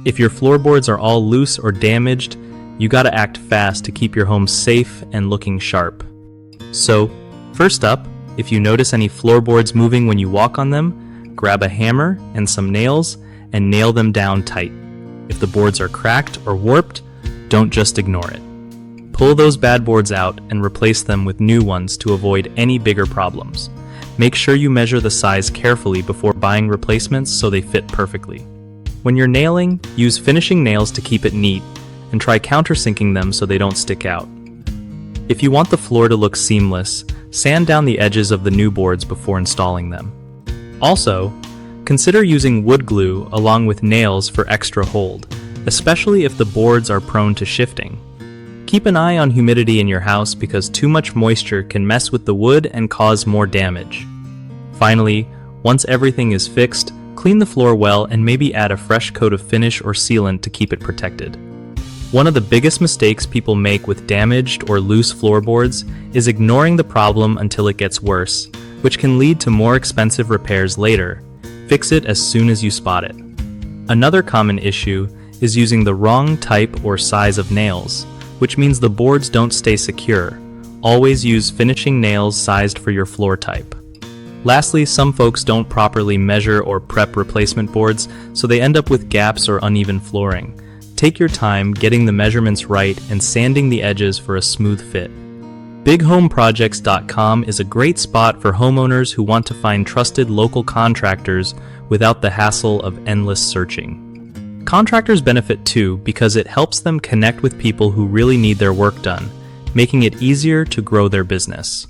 If your floorboards are all loose or damaged, you gotta act fast to keep your home safe and looking sharp. So, first up, if you notice any floorboards moving when you walk on them, grab a hammer and some nails and nail them down tight. If the boards are cracked or warped, don't just ignore it. Pull those bad boards out and replace them with new ones to avoid any bigger problems. Make sure you measure the size carefully before buying replacements so they fit perfectly. When you're nailing, use finishing nails to keep it neat and try countersinking them so they don't stick out. If you want the floor to look seamless, sand down the edges of the new boards before installing them. Also, consider using wood glue along with nails for extra hold, especially if the boards are prone to shifting. Keep an eye on humidity in your house because too much moisture can mess with the wood and cause more damage. Finally, once everything is fixed, clean the floor well and maybe add a fresh coat of finish or sealant to keep it protected. One of the biggest mistakes people make with damaged or loose floorboards is ignoring the problem until it gets worse, which can lead to more expensive repairs later. Fix it as soon as you spot it. Another common issue is using the wrong type or size of nails, which means the boards don't stay secure. Always use finishing nails sized for your floor type. Lastly, some folks don't properly measure or prep replacement boards, so they end up with gaps or uneven flooring. Take your time getting the measurements right and sanding the edges for a smooth fit. BigHomeProjects.com is a great spot for homeowners who want to find trusted local contractors without the hassle of endless searching. Contractors benefit too because it helps them connect with people who really need their work done, making it easier to grow their business.